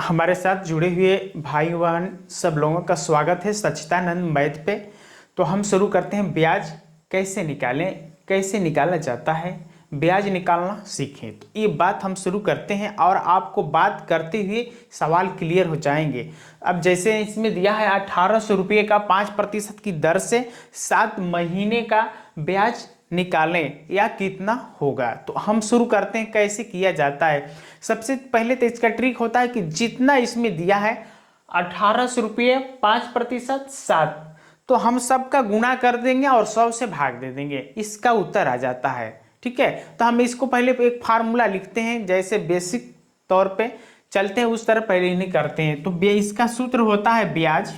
हमारे साथ जुड़े हुए भाई बहन सब लोगों का स्वागत है सच्चिदानंद मैथ पे। तो हम शुरू करते हैं। ब्याज कैसे निकालें, कैसे निकाला जाता है, ब्याज निकालना सीखें। तो ये बात हम शुरू करते हैं और आपको बात करते हुए सवाल क्लियर हो जाएंगे। अब जैसे इसमें दिया है 1800 रुपये का 5% की दर से 7 महीने का ब्याज निकालें या कितना होगा। तो हम शुरू करते हैं कैसे किया जाता है। सबसे पहले तो इसका ट्रिक होता है कि जितना इसमें दिया है 1800 रुपये 5% 7, तो हम सबका गुणा कर देंगे और 100 से भाग दे देंगे, इसका उत्तर आ जाता है। ठीक है, तो हम इसको पहले एक फार्मूला लिखते हैं, जैसे बेसिक तौर पे चलते हैं उस तरह पहले ही करते हैं। तो इसका सूत्र होता है ब्याज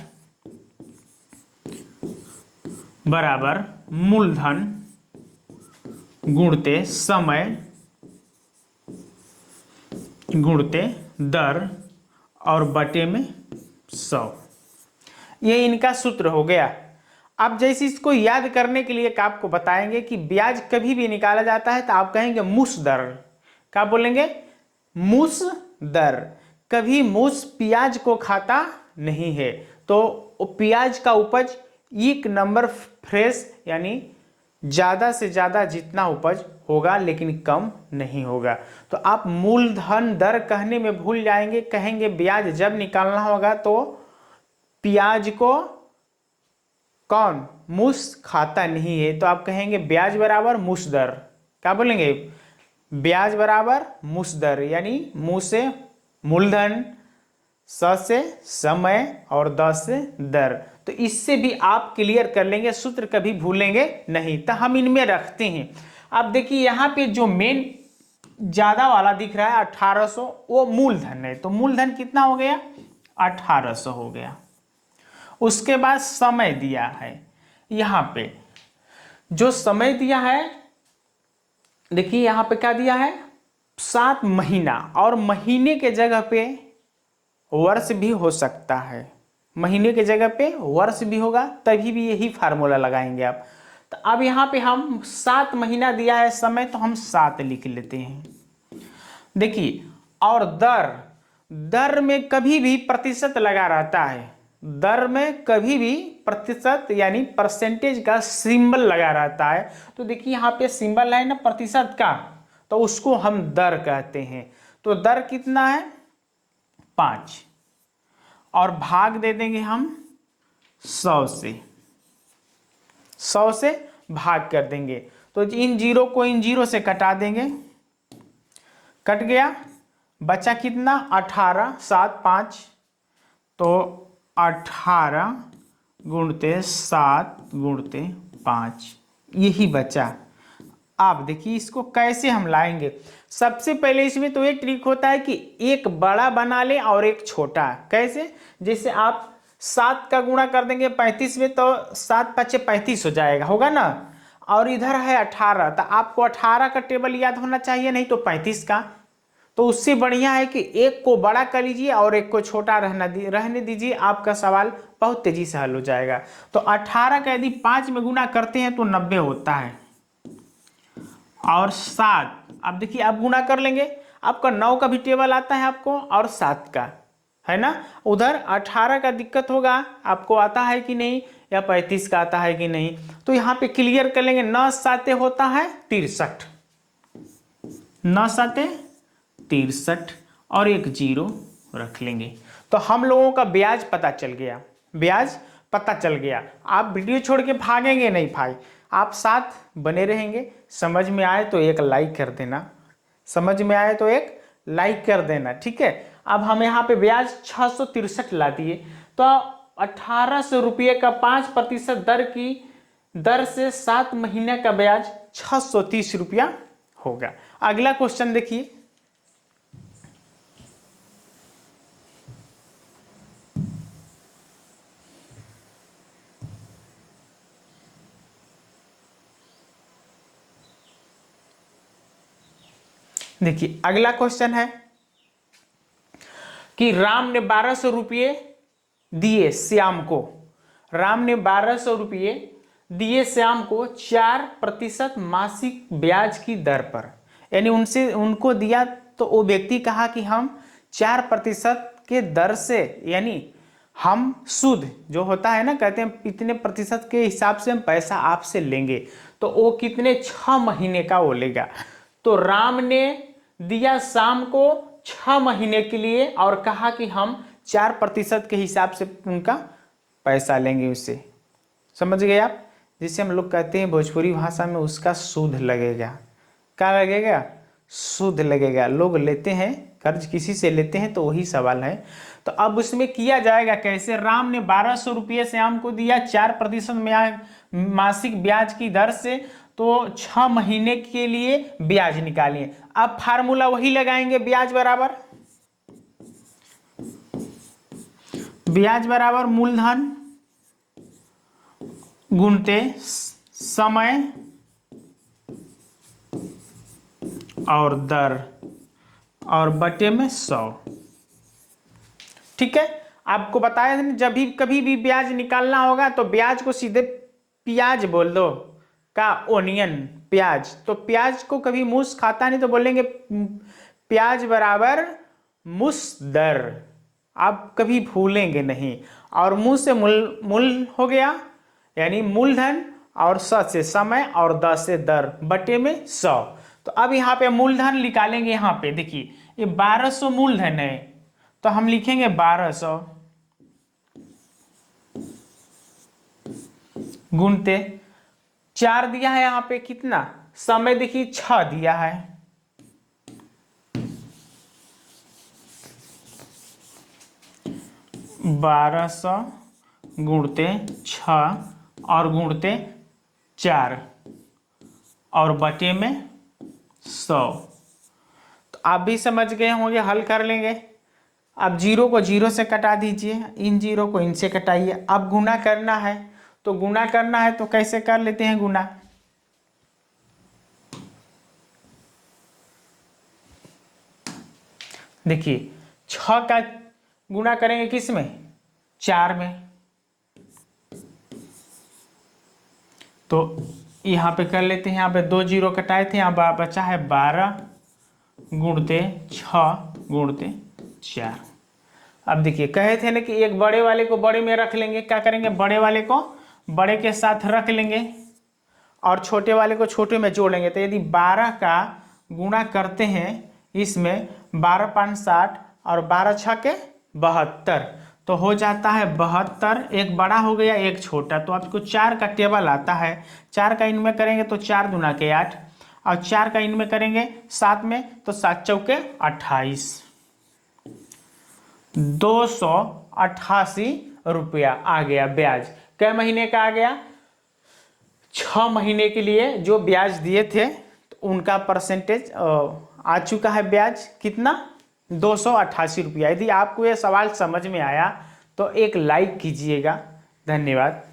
बराबर मूलधन गुणते समय गुणते दर और बटे में 100। ये इनका सूत्र हो गया। अब जैसे इसको याद करने के लिए आपको बताएंगे कि ब्याज कभी भी निकाला जाता है तो आप कहेंगे मूस दर। क्या बोलेंगे? मूस दर। कभी मूस प्याज को खाता नहीं है। तो प्याज का उपज 1 नंबर फ्रेश, यानी ज़्यादा से ज़्यादा जितना उपज होगा लेकिन कम नहीं होगा। तो आप मूलधन दर कहने में भूल जाएंगे, कहेंगे ब्याज जब निकालना होगा तो प्याज को कौन मूस खाता नहीं है, तो आप कहेंगे ब्याज बराबर मूस दर। क्या बोलेंगे? ब्याज बराबर मूस दर, यानी मू से मूलधन, स से समय और द से दर। तो इससे भी आप क्लियर कर लेंगे, सूत्र कभी भूलेंगे नहीं। तो हम इनमें रखते हैं। अब देखिए यहाँ पे जो मेन ज्यादा वाला दिख रहा है 1800, वो मूलधन है। तो मूलधन कितना हो गया? 1800 हो गया। उसके बाद समय दिया है, यहाँ पे जो समय दिया है, देखिए यहाँ पे क्या दिया है? 7 महीना, और महीने के जगह पे वर्ष भी हो सकता है। महीने के जगह पे वर्ष भी होगा, तभी भी यही फार्मूला लगाएंगे आप। तो अब यहाँ पे हम 7 महीना दिया है समय, तो हम 7 लिख लेते हैं। देखिए, और दर, दर में कभी भी प्रतिशत लगा रहता है। दर में कभी भी प्रतिशत यानी परसेंटेज का सिंबल लगा रहता है। तो देखिए यहाँ पे सिंबल है ना प्रतिशत का, तो उसको हम दर कहते हैं। तो दर कितना है? 5, और भाग दे देंगे हम 100 से। 100 से भाग कर देंगे, तो इन जीरो को इन जीरो से कटा देंगे, कट गया। बचा कितना? 18, 7, 5, तो 18 गुणते 7 गुणते 5, यही बचा। आप देखिए इसको कैसे हम लाएंगे। सबसे पहले इसमें तो एक ट्रिक होता है कि एक बड़ा बना ले और एक छोटा। कैसे? जैसे आप 7 का गुणा कर देंगे 35 में, तो 7 5 35 हो जाएगा, होगा ना। और इधर है 18, तो आपको 18 का टेबल याद होना चाहिए, नहीं तो 35 का। तो उससे बढ़िया है कि एक को बड़ा कर लीजिए और एक को छोटा रहने दीजिए, आपका सवाल बहुत तेजी से हल हो जाएगा। तो 18 का यदि 5 में गुणा करते हैं तो 90 होता है, और 7, अब देखिए आप गुणा कर लेंगे, आपका 9 का भी टेबल आता है आपको, और 7 का है ना। उधर 18 का दिक्कत होगा, आपको आता है कि नहीं, या 35 का आता है कि नहीं। तो यहाँ पे क्लियर कर लेंगे। 9 7 होता है 63, 9 7 63, और एक जीरो रख लेंगे। तो हम लोगों का ब्याज पता चल गया, ब्याज पता चल गया। आप वीडियो छोड़ के भागेंगे नहीं भाई, आप साथ बने रहेंगे। समझ में आए तो एक लाइक कर देना, समझ में आए तो एक लाइक कर देना, ठीक है। अब हम यहाँ पे ब्याज 663 ला दिए, तो 1800 रुपये का 5% दर की दर से 7 महीने का ब्याज 630 रुपया होगा। अगला क्वेश्चन देखिए। देखिए अगला क्वेश्चन है कि राम ने 1200 रुपये दिए श्याम को। राम ने 1200 रुपये दिए श्याम को 4% मासिक ब्याज की दर पर, यानी उनको दिया, तो वो व्यक्ति कहा कि हम 4% के दर से, यानी हम सूद जो होता है ना, कहते हैं इतने प्रतिशत के हिसाब से हम पैसा आपसे लेंगे, तो वो कितने 6 महीने का वो लेगा। तो राम ने दिया शाम को 6 महीने के लिए और कहा कि हम 4% के हिसाब से उनका पैसा लेंगे उससे। समझ गए आप? जिसे हम लोग कहते हैं भोजपुरी भाषा में उसका सूद लगेगा। क्या लगेगा? सूद लगेगा। लोग लेते हैं कर्ज, किसी से लेते हैं, तो वही सवाल है। तो अब उसमें किया जाएगा कैसे? राम ने 1200 रुपये श्याम को दिया 4% मासिक ब्याज की दर से, तो 6 महीने के लिए ब्याज निकालिए। अब फार्मूला वही लगाएंगे, ब्याज बराबर मूलधन गुणते समय और दर और बटे में 100। ठीक है, आपको बताया था जब भी कभी भी ब्याज निकालना होगा तो ब्याज को सीधे प्याज बोल दो, का ओनियन प्याज। तो प्याज को कभी मूस खाता नहीं, तो बोलेंगे प्याज बराबर मूस दर। आप कभी भूलेंगे नहीं। और मुंह से मूल हो गया, यानी मूलधन, और स से समय और द से दर बटे में 100। तो अब यहाँ पे मूलधन निकालेंगे। यहाँ पे देखिए ये 1200 मूलधन है, तो हम लिखेंगे 1200 गुणते 4 दिया है यहाँ पे, कितना समय देखिए 6 दिया है, 1200 गुणते 6 और गुणते 4 और बटे में 100। तो आप भी समझ गए होंगे, हल कर लेंगे। अब 0 को 0 से कटा दीजिए, इन 0 को इनसे कटाइए। अब गुना करना है, तो गुना करना है तो कैसे कर लेते हैं गुना? देखिए 6 का गुना करेंगे किस में? 4 में। तो यहाँ पे कर लेते हैं, यहाँ पे 2 0 कटाए थे, यहाँ बचा है 12 गुणते 6 गुणते 4। अब देखिए कहे थे ना कि एक बड़े वाले को बड़े में रख लेंगे। क्या करेंगे? बड़े वाले को बड़े के साथ रख लेंगे और छोटे वाले को छोटे में जोड़ लेंगे। तो यदि 12 का गुणा करते हैं इसमें, 12 5 60 और 12 6 के 72, तो हो जाता है 72। एक बड़ा हो गया, एक छोटा। तो आपको 4 का टेबल आता है, 4 का इनमें करेंगे तो 4 दूना के 8, और 4 का इनमें करेंगे 7 में, तो 7 चौके 28, 288 रुपया आ गया ब्याज। कै महीने का आ गया? 6 महीने के लिए जो ब्याज दिए थे तो उनका परसेंटेज आ चुका है ब्याज। कितना? 288 रुपया। यदि आपको यह सवाल समझ में आया तो एक लाइक कीजिएगा। धन्यवाद।